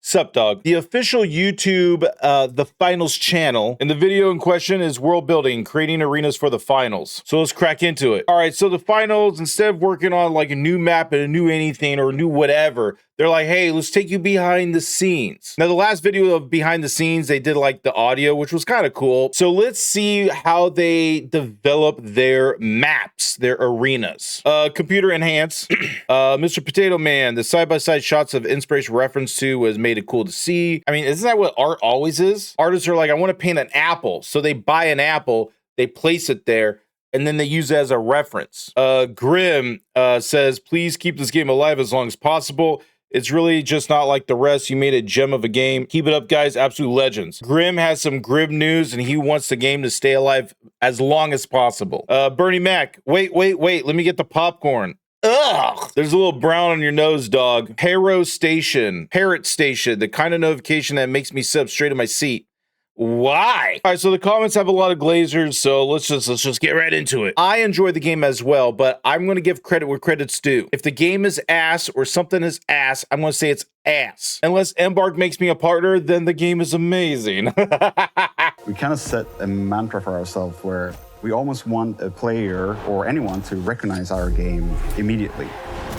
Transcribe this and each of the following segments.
Sup, dog. The official YouTube, the finals channel, and the video in question is world building, creating arenas for the finals. So let's crack into it. All right, so the finals, instead of working on like a new map and a new anything or a new whatever, they're like, hey, let's take you behind the scenes. Now, the last video of behind the scenes, they did like the audio, which was kind of cool. So let's see how they develop their maps, their arenas. Computer enhance. Mr. Potato Man, the side-by-side shots of inspiration reference to was made it cool to see. I mean, isn't that what art always is? Artists are like, I want to paint an apple. So they buy an apple, they place it there, and then they use it as a reference. Grim says, please keep this game alive as long as possible. It's really just not like the rest. You made a gem of a game. Keep it up, guys. Absolute legends. Grim has some grim news, and he wants the game to stay alive as long as possible. Bernie Mac, wait. Let me get the popcorn. Ugh! There's a little brown on your nose, dog. Parrot Station, the kind of notification that makes me sit up straight in my seat. Why? All right, so the comments have a lot of glazers, so let's just get right into it. I enjoy the game as well, but I'm going to give credit where credit's due. If the game is ass or something is ass, I'm going to say it's ass. Unless Embark makes me a partner, then the game is amazing. We kind of set a mantra for ourselves where we almost want a player or anyone to recognize our game immediately.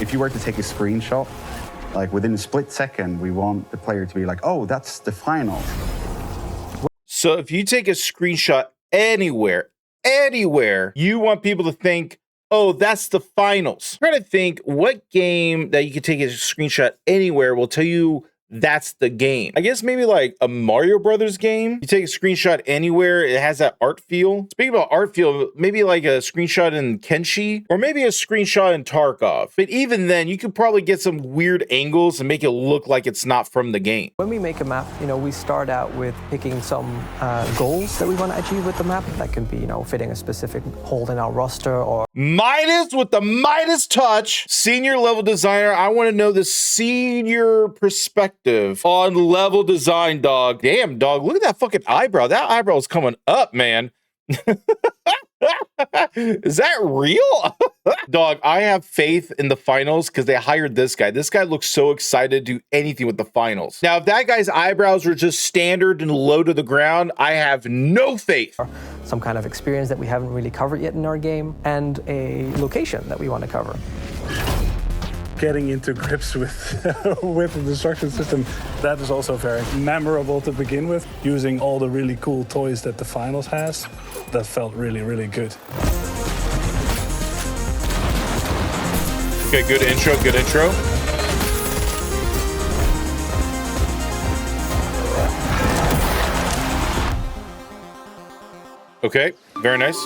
If you were to take a screenshot, like within a split second, we want the player to be like, oh, that's the final. So if you take a screenshot anywhere, you want people to think, oh, that's the finals. I'm trying to think what game that you can take a screenshot anywhere will tell you that's the game. I guess maybe like a Mario Brothers game. You take a screenshot anywhere, it has that art feel. Speaking about art feel, maybe like a screenshot in Kenshi or maybe a screenshot in Tarkov. But even then, you could probably get some weird angles and make it look like it's not from the game. When we make a map, we start out with picking some goals that we want to achieve with the map. That can be, fitting a specific hole in our roster or... Midas with the Midas touch. Senior level designer, I want to know the senior perspective on level design, dog. Damn, dog, look at that fucking eyebrow. That eyebrow is coming up, man. Is that real? Dog, I have faith in the finals because they hired this guy. This guy looks so excited to do anything with the finals. Now, if that guy's eyebrows were just standard and low to the ground, I have no faith. Some kind of experience that we haven't really covered yet in our game, and a location that we want to cover. Getting into grips with the destruction system, that is also very memorable to begin with. Using all the really cool toys that the finals has, that felt really, really good. Okay, good intro. Okay, very nice.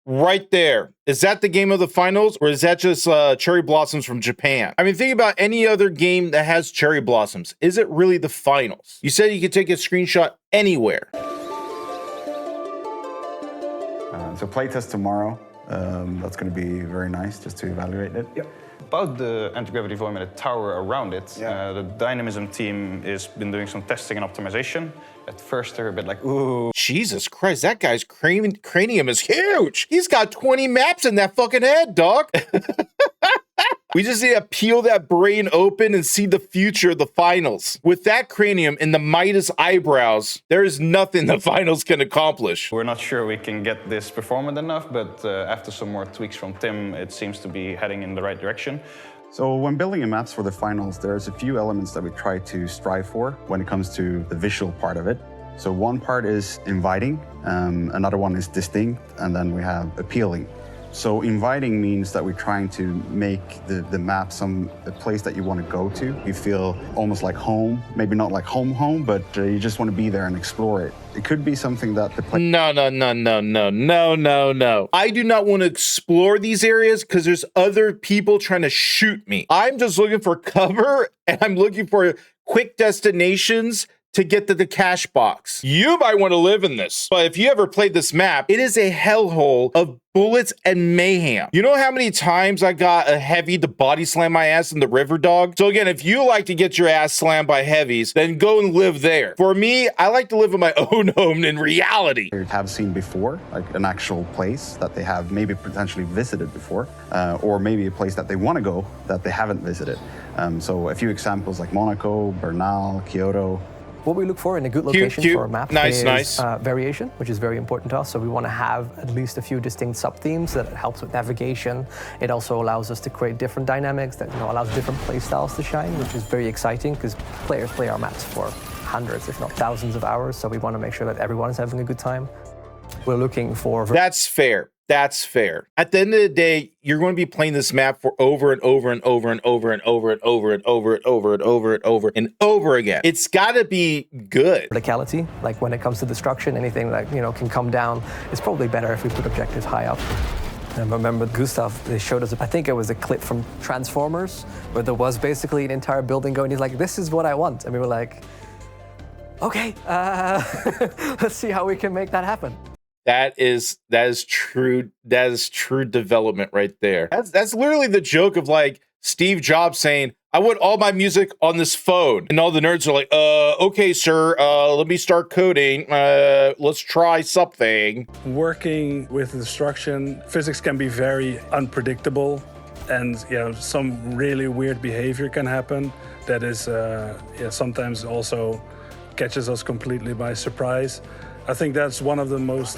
Right there. Is that the game of the finals, or is that just cherry blossoms from Japan? I mean, think about any other game that has cherry blossoms. Is it really the finals? You said you could take a screenshot anywhere. So playtest tomorrow. That's going to be very nice just to evaluate it. Yep. About the anti-gravity volumetric tower around it, the dynamism team has been doing some testing and optimization. At first, they're a bit like, ooh. Jesus Christ, that guy's cranium is huge. He's got 20 maps in that fucking head, dog. We just need to peel that brain open and see the future of the finals. With that cranium and the Midas eyebrows, there is nothing the finals can accomplish. We're not sure we can get this performant enough, but after some more tweaks from Tim, it seems to be heading in the right direction. So when building maps for the finals, there's a few elements that we try to strive for when it comes to the visual part of it. So one part is inviting, another one is distinct, and then we have appealing. So inviting means that we're trying to make the map a place that you want to go to. You feel almost like home, maybe not like home, but you just want to be there and explore it. It could be something that the player... No. I do not want to explore these areas because there's other people trying to shoot me. I'm just looking for cover, and I'm looking for quick destinations to get to the cash box. You might want to live in this, but if you ever played this map, it is a hellhole of bullets and mayhem. You know how many times I got a heavy to body slam my ass in the river, dog? So again, if you like to get your ass slammed by heavies, then go and live there. For me, I like to live in my own home in reality. They have seen before, like an actual place that they have maybe potentially visited before, or maybe a place that they want to go that they haven't visited. So a few examples like Monaco, Bernal, Kyoto. What we look for in a good location cute. for a map is variation, which is very important to us. So we want to have at least a few distinct sub-themes that helps with navigation. It also allows us to create different dynamics that allows different play styles to shine, which is very exciting because players play our maps for hundreds, if not thousands of hours. So we want to make sure that everyone is having a good time. We're looking for... That's fair. That's fair. At the end of the day, you're going to be playing this map for over and over and over and over and over and over and over and over and over and over and over again. It's got to be good. Verticality, like when it comes to destruction, anything that can come down, it's probably better if we put objectives high up. And I remember Gustav, they showed us, I think it was a clip from Transformers, where there was basically an entire building going. He's like, "This is what I want," and we were like, "Okay, let's see how we can make that happen." That is true. That is true development right there. That's literally the joke of like Steve Jobs saying, "I want all my music on this phone," and all the nerds are like, "Okay, sir. Let me start coding. Let's try something." Working with destruction, physics can be very unpredictable, and some really weird behavior can happen. That is, sometimes also catches us completely by surprise. I think that's one of the most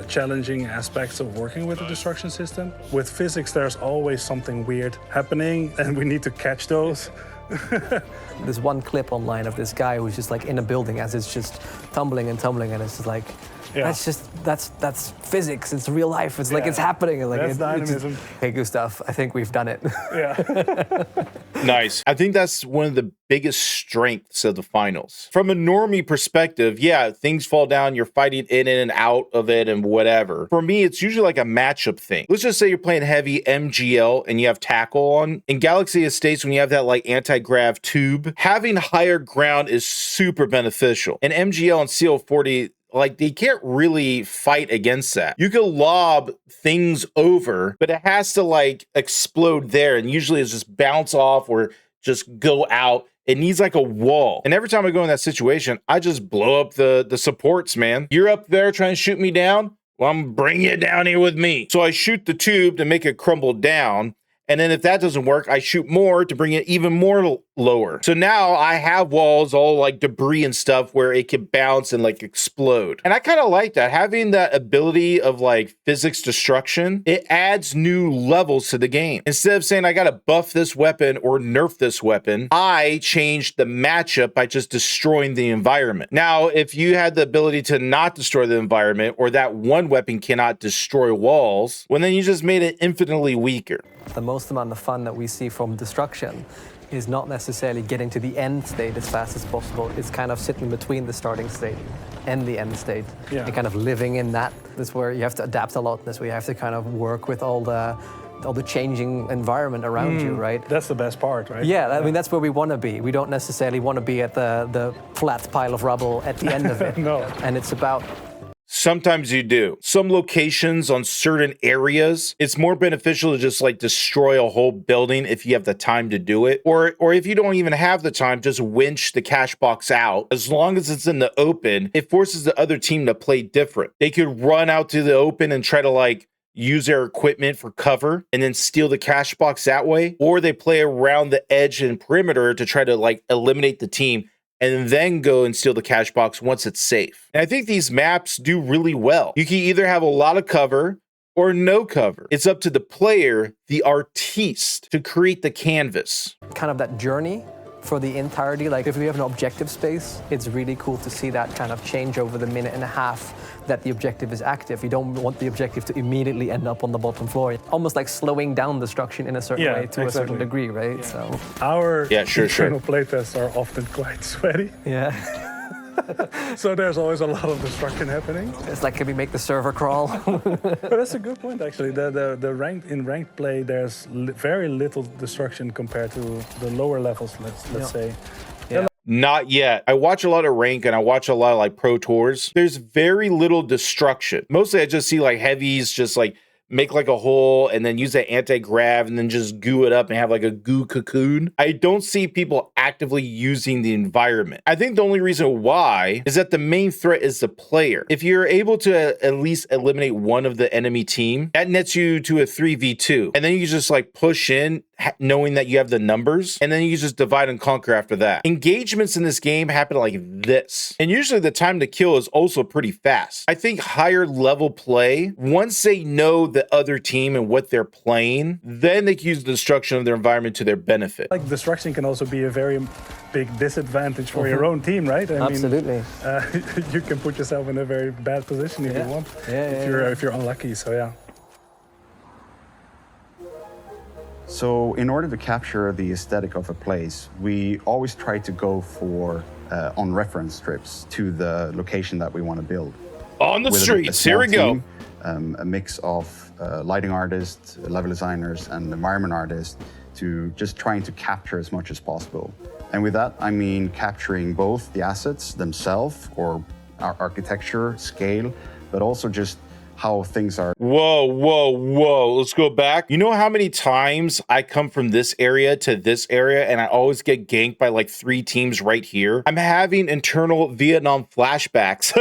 challenging aspects of working with a destruction system. With physics, there's always something weird happening, and we need to catch those. There's one clip online of this guy who's just like in a building as it's just tumbling, and it's just like, that's physics. It's real life. It's like it's happening. Like that's dynamism. Hey, Gustav, I think we've done it. Yeah. Nice. I think that's one of the biggest strengths of the finals. From a normie perspective, yeah, things fall down. You're fighting in and out of it and whatever. For me, it's usually like a matchup thing. Let's just say you're playing heavy MGL and you have tackle on. In Galaxy Estates, when you have that like anti-grav tube, having higher ground is super beneficial. And MGL and CL40, like, they can't really fight against that. You can lob things over, but it has to like explode there, and usually it's just bounce off or just go out. It needs like a wall. And every time I go in that situation, I just blow up the supports, man. You're up there trying to shoot me down? Well, I'm bringing you down here with me. So I shoot the tube to make it crumble down. And then if that doesn't work, I shoot more to bring it even more lower. So now I have walls, all like debris and stuff, where it can bounce and like explode. And I kind of like that. Having that ability of like physics destruction, it adds new levels to the game. Instead of saying I got to buff this weapon or nerf this weapon, I changed the matchup by just destroying the environment. Now, if you had the ability to not destroy the environment, or that one weapon cannot destroy walls, well, then you just made it infinitely weaker. The most amount of fun that we see from destruction is not necessarily getting to the end state as fast as possible. It's kind of sitting between the starting state and the end state, and kind of living in that. That's where you have to adapt a lot. That's where you have to kind of work with all the changing environment around you, right? That's the best part, right? Yeah, I mean, that's where we want to be. We don't necessarily want to be at the flat pile of rubble at the end of it. No. And it's about... Sometimes you do. Some locations on certain areas, it's more beneficial to just like destroy a whole building if you have the time to do it. Or if you don't even have the time, just winch the cash box out. As long as it's in the open, it forces the other team to play different. They could run out to the open and try to like use their equipment for cover and then steal the cash box that way. Or they play around the edge and perimeter to try to like eliminate the team, and then go and steal the cash box once it's safe. And I think these maps do really well. You can either have a lot of cover or no cover. It's up to the player, the artiste, to create the canvas. Kind of that journey for the entirety. Like if we have an objective space, it's really cool to see that kind of change over the minute and a half that the objective is active. You don't want the objective to immediately end up on the bottom floor. Almost like slowing down destruction in a certain way to a certain degree, right? Yeah. So our internal playtests are often quite sweaty. Yeah. So there's always a lot of destruction happening. It's like, can we make the server crawl? But that's a good point, actually. The ranked play, there's very little destruction compared to the lower levels, let's say. Yeah. Not yet. I watch a lot of rank and I watch a lot of like pro tours. There's very little destruction. Mostly I just see like heavies just like make like a hole and then use that anti-grav and then just goo it up and have like a goo cocoon. I don't see people actively using the environment. I think the only reason why is that the main threat is the player. If you're able to at least eliminate one of the enemy team, that nets you to a 3v2. And then you just like push in, knowing that you have the numbers, and then you just divide and conquer after that. Engagements in this game happen like this, and usually the time to kill is also pretty fast. I think higher level play, once they know the other team and what they're playing, then they can use the destruction of their environment to their benefit. Like destruction can also be a very big disadvantage for your own team, right? Absolutely. You can put yourself in a very bad position if you want, if you're unlucky. So yeah. So in order to capture the aesthetic of a place, we always try to go for on reference strips to the location that we want to build. On the streets, here we go. A mix of lighting artists, level designers, and environment artists to just trying to capture as much as possible. And with that, I mean capturing both the assets themselves or our architecture, scale, but also just how things are. Whoa. Let's go back. You know how many times I come from this area to this area and I always get ganked by like 3 teams right here? I'm having internal Vietnam flashbacks.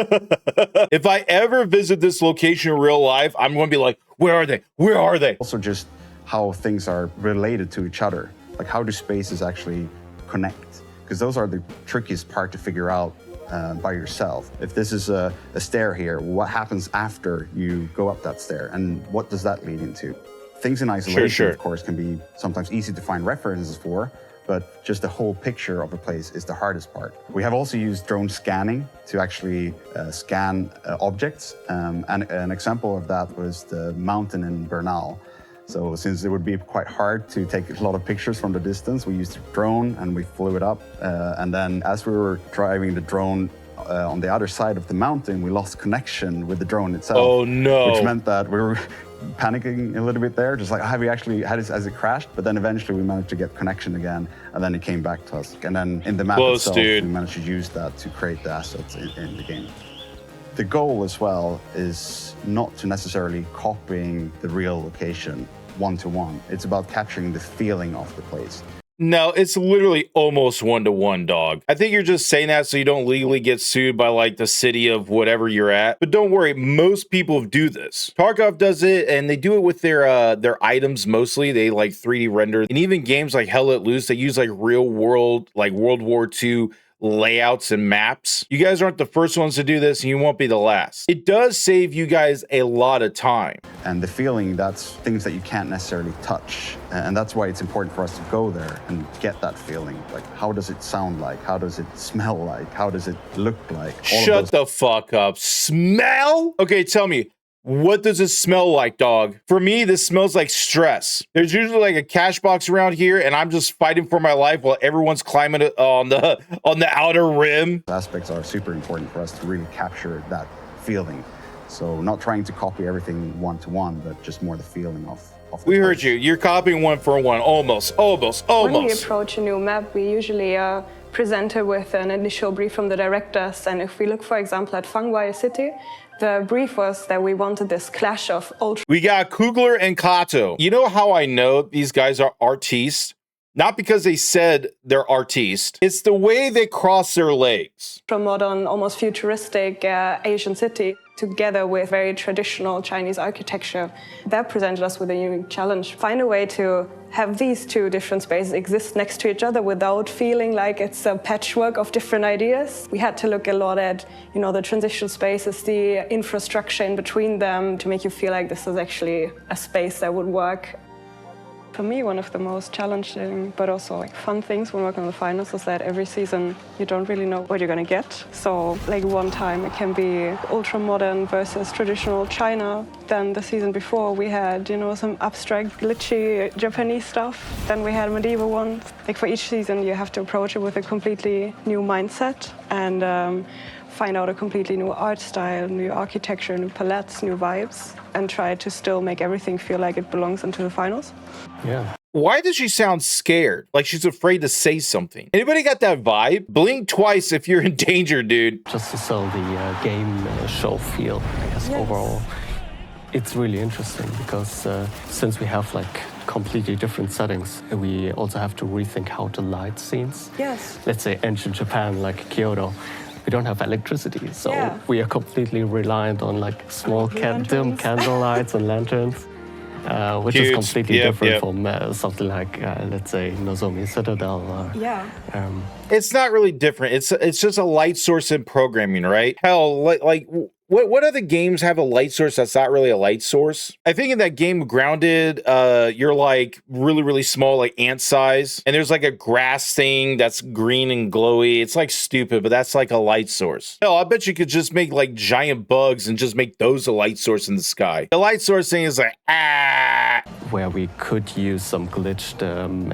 If I ever visit this location in real life, I'm going to be like, where are they? Where are they? Also just how things are related to each other. Like how do spaces actually connect? Because those are the trickiest part to figure out by yourself. If this is a stair here, what happens after you go up that stair, and what does that lead into? Things in isolation, of course, can be sometimes easy to find references for, but just the whole picture of a place is the hardest part. We have also used drone scanning to actually scan objects, and an example of that was the mountain in Bernal. So since it would be quite hard to take a lot of pictures from the distance, we used a drone and we flew it up. And then as we were driving the drone on the other side of the mountain, we lost connection with the drone itself. Oh no. Which meant that we were panicking a little bit there, just like, have we actually had it as it crashed? But then eventually we managed to get connection again, and then it came back to us. And then in the map itself, we managed to use that to create the assets in the game. The goal as well is not to necessarily copying the real location one-to-one. It's about capturing the feeling of the place. No, it's literally almost 1-to-1, dog. I think you're just saying that so you don't legally get sued by like the city of whatever you're at. But don't worry, most people do this. Tarkov does it, and they do it with their items mostly. They like 3D render. And even games like Hell Let Loose, they use like real world, like World War II layouts and maps. You guys aren't the first ones to do this, and you won't be the last. It does save you guys a lot of time. And the feeling, that's things that you can't necessarily touch. And that's why it's important for us to go there and get that feeling. Like, how does it sound like? How does it smell like? How does it look like? Shut the fuck up. Smell? Okay, tell me, what does it smell like, dog? For me, this smells like stress. There's usually like a cash box around here, and I'm just fighting for my life while everyone's climbing on the outer rim. Aspects are super important for us to really capture that feeling. So not trying to copy everything one-to-one, but just more the feeling of we heard you. You're copying one for one, almost. When we approach a new map, we usually present it with an initial brief from the directors. And if we look, for example, at Fangwai City, the brief was that we wanted this clash of ultra. We got Kugler and Kato. You know how I know these guys are artistes? Not because they said they're artistes. It's the way they cross their legs. From modern, almost futuristic Asian city, together with very traditional Chinese architecture. That presented us with a unique challenge. Find a way to have these two different spaces exist next to each other without feeling like it's a patchwork of different ideas. We had to look a lot at, the transition spaces, the infrastructure in between them to make you feel like this is actually a space that would work. For me, one of the most challenging but also fun things when working on the finals is that every season you don't really know what you're going to get. So one time it can be ultra-modern versus traditional China. Then the season before we had some abstract, glitchy Japanese stuff. Then we had medieval ones. For each season you have to approach it with a completely new mindset and find out a completely new art style, new architecture, new palettes, new vibes, and try to still make everything feel like it belongs into the finals. Yeah. Why does she sound scared? Like she's afraid to say something. Anybody got that vibe? Blink twice if you're in danger, dude. Just to sell the game show feel, I guess, overall. It's really interesting because since we have completely different settings, we also have to rethink how to light scenes. Yes. Let's say ancient Japan, like Kyoto. We don't have electricity, so we are completely reliant on small dim candle lights and lanterns. which Huge. is completely Yep, different yep. from something like, let's say, Nozomi Citadel. Yeah. It's not really different. It's just a light source in programming, right? Hell, what other games have a light source that's not really a light source? I think in that game Grounded, you're like really small, like ant size, and there's like a grass thing that's green and glowy. It's like stupid, but that's like a light source. Hell, I bet you could just make like giant bugs and just make those a light source in the sky. The light source thing is like Where we could use some glitched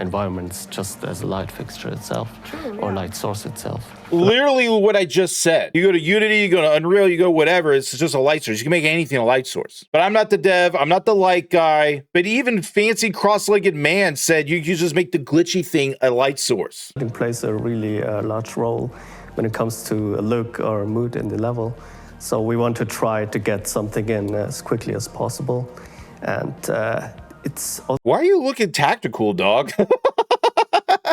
environments just as a light fixture itself, or light source itself. literally what I just said. You go to Unity, you go to Unreal, you go whatever. It's just a light source. You can make anything a light source. But I'm not the dev. I'm not the light guy. But even fancy cross-legged man said you just make the glitchy thing a light source. It plays a really large role when it comes to a look or mood in the level. So we want to try to get something in as quickly as possible. And it's... Why are you looking tactical, dog?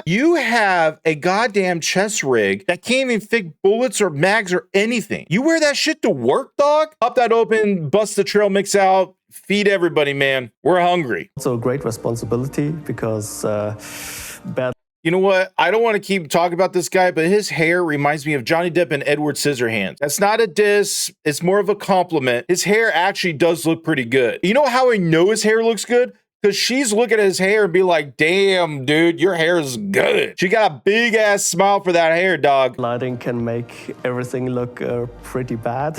You have a goddamn chest rig that can't even fit bullets or mags or anything. You wear that shit to work, dog? Pop that open, bust the trail mix out, feed everybody, man. We're hungry. also a great responsibility because bad... You know what? I don't want to keep talking about this guy, but his hair reminds me of Johnny Depp and Edward Scissorhands. That's not a diss. It's more of a compliment. His hair actually does look pretty good. You know how I know his hair looks good? Because she's looking at his hair and be like, damn, dude, your hair is good. She got a big ass smile for that hair, dog. Lighting can make everything look pretty bad.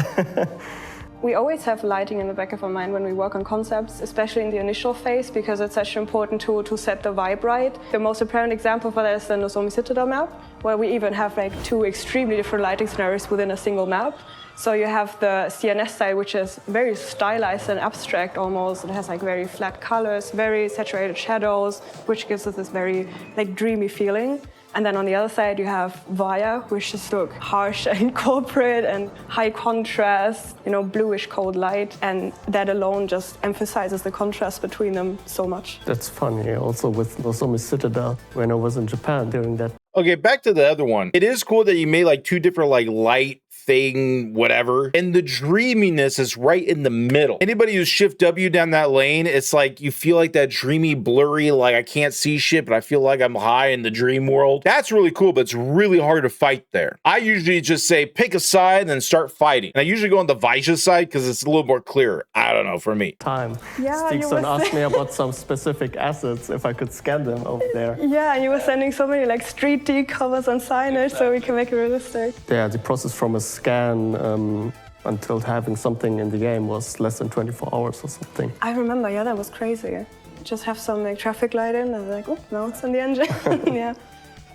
We always have lighting in the back of our mind when we work on concepts, especially in the initial phase, because it's such an important tool to set the vibe right. The most apparent example for that is the Nozomi Citadel map, where we even have like 2 extremely different lighting scenarios within a single map. So you have the CNS side, which is very stylized and abstract almost. It has like very flat colors, very saturated shadows, which gives us this very like dreamy feeling. And then on the other side, you have Vaya, which just look harsh and corporate and high contrast, you know, bluish cold light. And that alone just emphasizes the contrast between them so much. That's funny. Also with Nozomi Citadel, when I was in Japan during that. Okay, back to the other one. It is cool that you made like 2 different like light thing, whatever. And the dreaminess is right in the middle. Anybody who's shift W down that lane, it's like you feel like that dreamy, blurry, like I can't see shit, but I feel like I'm high in the dream world. That's really cool, but it's really hard to fight there. I usually just say pick a side and then start fighting. And I usually go on the Vaisha side because it's a little more clear. I don't know, for me. Time. Yeah, Stigson asked me about some specific assets, if I could scan them over there. Yeah, and you were sending so many like street D covers and signage so we can make it realistic. Yeah, the process from a scan until having something in the game was less than 24 hours or something. I remember, yeah, that was crazy. Just have some like traffic light in and like, oh, now it's in the engine. Yeah.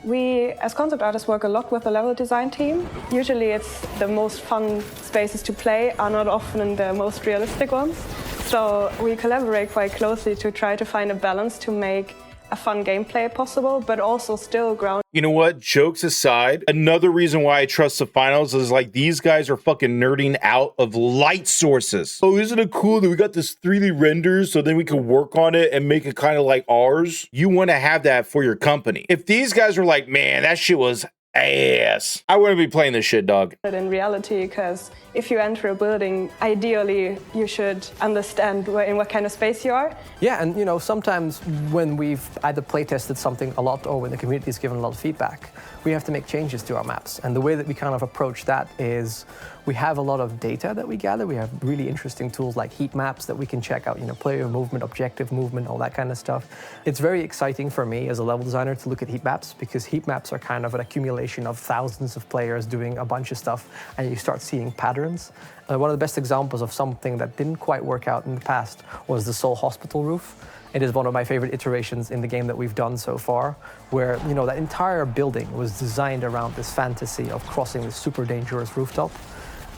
We, as concept artists, work a lot with the level design team. Usually it's the most fun spaces to play are not often the most realistic ones. So we collaborate quite closely to try to find a balance to make a fun gameplay possible, but also still ground. You know what? Jokes aside, another reason why I trust the finals is like these guys are fucking nerding out of light sources. Oh, isn't it cool that we got this 3D render so then we can work on it and make it kind of like ours? You want to have that for your company. If these guys were like, man, that shit was ass, I wouldn't be playing this shit, dog. But in reality, because if you enter a building, ideally you should understand in what kind of space you are. Yeah, and you know, sometimes when we've either playtested something a lot or when the community's given a lot of feedback, we have to make changes to our maps. And the way that we kind of approach that is we have a lot of data that we gather. We have really interesting tools like heat maps that we can check out, you know, player movement, objective movement, all that kind of stuff. It's very exciting for me as a level designer to look at heat maps because heat maps are kind of an accumulation of thousands of players doing a bunch of stuff and you start seeing patterns. One of the best examples of something that didn't quite work out in the past was the Seoul Hospital roof. It is one of my favorite iterations in the game that we've done so far, where, you know, that entire building was designed around this fantasy of crossing this super dangerous rooftop.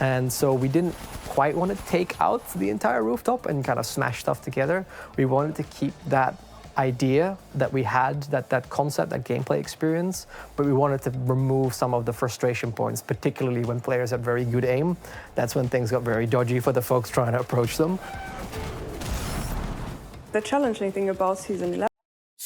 And so we didn't quite want to take out the entire rooftop and kind of smash stuff together. We wanted to keep that idea that we had, that concept, that gameplay experience, but we wanted to remove some of the frustration points, particularly when players had very good aim. That's when things got very dodgy for the folks trying to approach them. The challenging thing about Season 11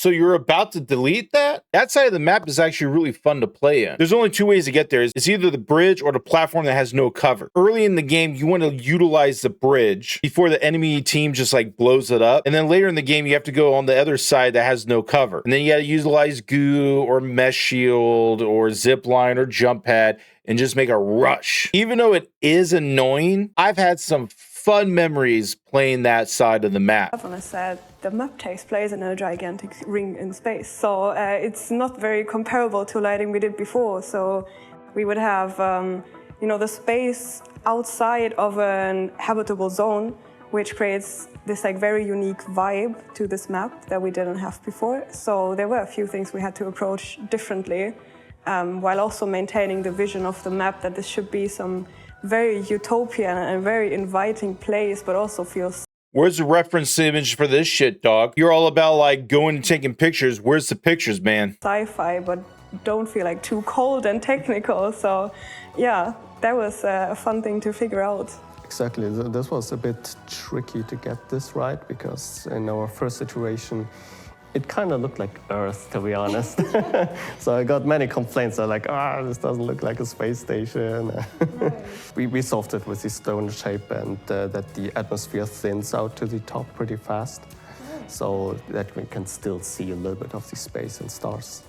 So you're about to delete that? That side of the map is actually really fun to play in. There's only two ways to get there. It's either the bridge or the platform that has no cover. Early in the game, you want to utilize the bridge before the enemy team just like blows it up. And then later in the game, you have to go on the other side that has no cover. And then you got to utilize goo or mesh shield or zip line or jump pad and just make a rush. Even though it is annoying, I've had some fun memories playing that side of the map. When I said the map takes place in a gigantic ring in space, so it's not very comparable to lighting we did before. So we would have, the space outside of an habitable zone, which creates this like very unique vibe to this map that we didn't have before. So there were a few things we had to approach differently, while also maintaining the vision of the map that this should be some very utopian and very inviting place, but also feels. Where's the reference image for this shit, dog? You're all about like going and taking pictures. Where's the pictures, man? Sci-fi, but don't feel like too cold and technical. So yeah, that was a fun thing to figure out. Exactly. This was a bit tricky to get this right because in our first iteration, it kind of looked like Earth, to be honest. So I got many complaints. They're like, this doesn't look like a space station. Right. we solved it with the stone shape and that the atmosphere thins out to the top pretty fast, so that we can still see a little bit of the space and stars.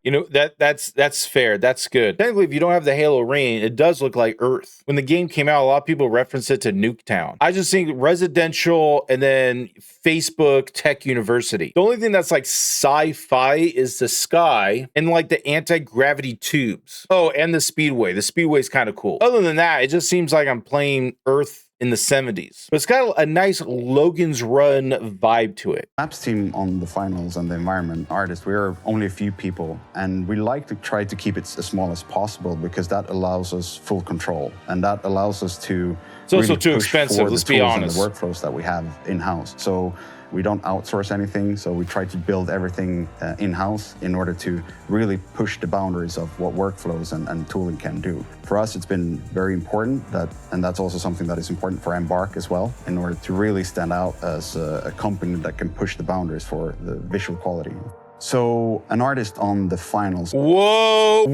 You know, that's fair. That's good. Technically, if you don't have the Halo ring, it does look like Earth. When the game came out, a lot of people reference it to Nuketown. I just think residential and then Facebook Tech University. The only thing that's like sci-fi is the sky and like the anti-gravity tubes. Oh, and the Speedway. The Speedway is kind of cool. Other than that, it just seems like I'm playing Earth in the 70s. But it's got a nice Logan's Run vibe to it. Maps team on the finals and the environment artists, we're only a few people, and we like to try to keep it as small as possible because that allows us full control, and that allows us to It's also too expensive, let's be honest. And the workflows that we have in-house. So we don't outsource anything, so we try to build everything in-house in order to really push the boundaries of what workflows and tooling can do. For us, it's been very important, and that's also something that is important for Embark as well, in order to really stand out as a company that can push the boundaries for the visual quality. So an artist on the finals. Whoa,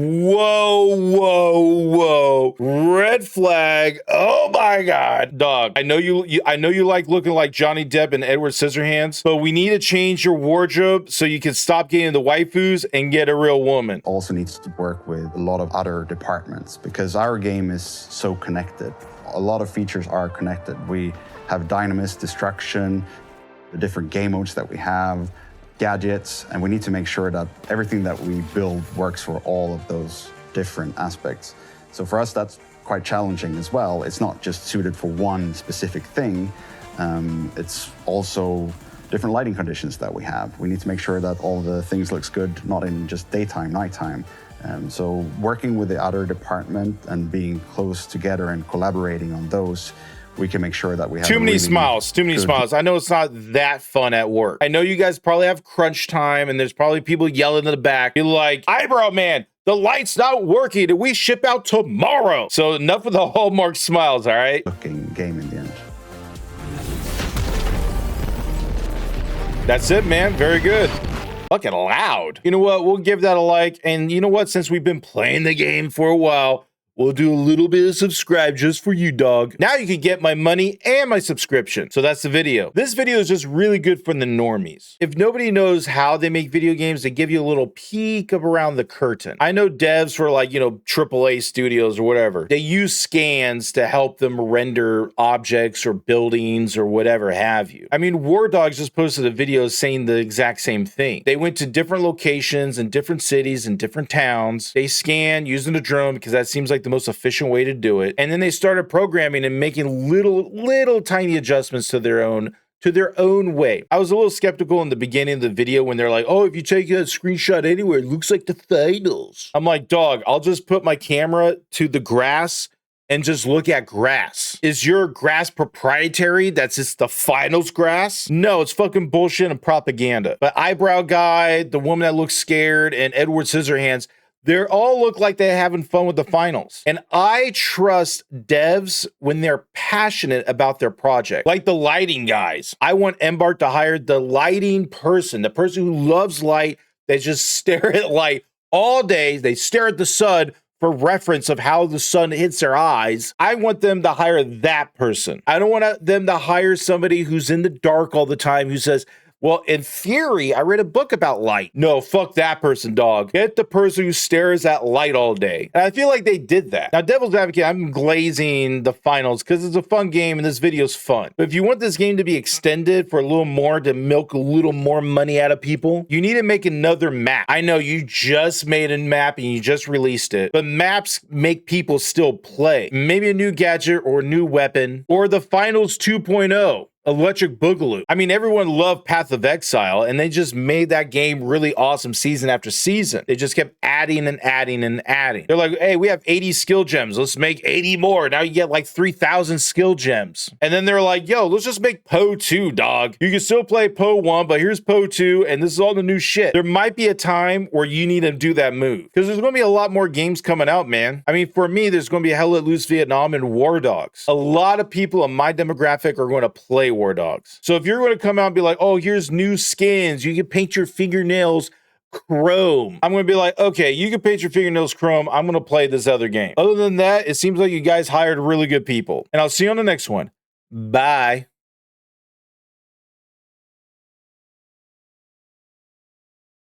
red flag. Oh my God, dog. I know you like looking like Johnny Depp and Edward Scissorhands, but we need to change your wardrobe so you can stop getting the waifus and get a real woman. Also needs to work with a lot of other departments because our game is so connected. A lot of features are connected. We have Dynamis, Destruction, the different game modes that we have, gadgets, and we need to make sure that everything that we build works for all of those different aspects. So for us, that's quite challenging as well. It's not just suited for one specific thing. It's also different lighting conditions that we have. We need to make sure that all the things looks good, not in just daytime, nighttime. So working with the other department and being close together and collaborating on those, we can make sure that we have too many smiles. I know it's not that fun at work. I know you guys probably have crunch time and there's probably people yelling in the back. You're like, eyebrow man, the light's not working and we ship out tomorrow. So enough of the Hallmark smiles, all right? Looking game in the end. That's it, man. Very good. Fucking loud. You know what? We'll give that a like. And you know what? Since we've been playing the game for a while, we'll do a little bit of subscribe just for you, dog. Now you can get my money and my subscription. So that's the video. This video is just really good for the normies. If nobody knows how they make video games, they give you a little peek of around the curtain. I know devs for like, AAA studios or whatever. They use scans to help them render objects or buildings or whatever have you. I mean, War Dogs just posted a video saying the exact same thing. They went to different locations and different cities and different towns. They scanned using a drone because that seems like the most efficient way to do it. And then they started programming and making little tiny adjustments to their own way. I was a little skeptical in the beginning of the video when they're like, oh, if you take a screenshot anywhere, it looks like the finals. I'm like, dog, I'll just put my camera to the grass and just look at grass. Is your grass proprietary? That's just the finals grass? No, it's fucking bullshit and propaganda. But Eyebrow Guy, the woman that looks scared, and Edward Scissorhands, They all look like they're having fun with the finals. And I trust devs when they're passionate about their project. Like the lighting guys. I want Embark to hire the lighting person, the person who loves light. They just stare at light all day. They stare at the sun for reference of how the sun hits their eyes. I want them to hire that person. I don't want them to hire somebody who's in the dark all the time who says, well, in theory, I read a book about light. No, fuck that person, dog. Get the person who stares at light all day. And I feel like they did that. Now, Devil's Advocate, I'm glazing the finals because it's a fun game and this video's fun. But if you want this game to be extended for a little more, to milk a little more money out of people, you need to make another map. I know you just made a map and you just released it, but maps make people still play. Maybe a new gadget or a new weapon or the finals 2.0. Electric Boogaloo. I mean, everyone loved Path of Exile, and they just made that game really awesome season after season. They just kept adding and adding and adding. They're like, hey, we have 80 skill gems. Let's make 80 more. Now you get like 3,000 skill gems. And then they're like, yo, let's just make Poe 2, dog. You can still play Poe 1, but here's Poe 2, and this is all the new shit. There might be a time where you need to do that move, because there's going to be a lot more games coming out, man. I mean, for me, there's going to be Hell Let Loose Vietnam and War Dogs. A lot of people in my demographic are going to play War Dogs. So if you're going to come out and be like, oh, here's new skins, you can paint your fingernails chrome, I'm going to be like, okay, you can paint your fingernails chrome. I'm going to play this other game. Other than that, it seems like you guys hired really good people. And I'll see you on the next one. Bye.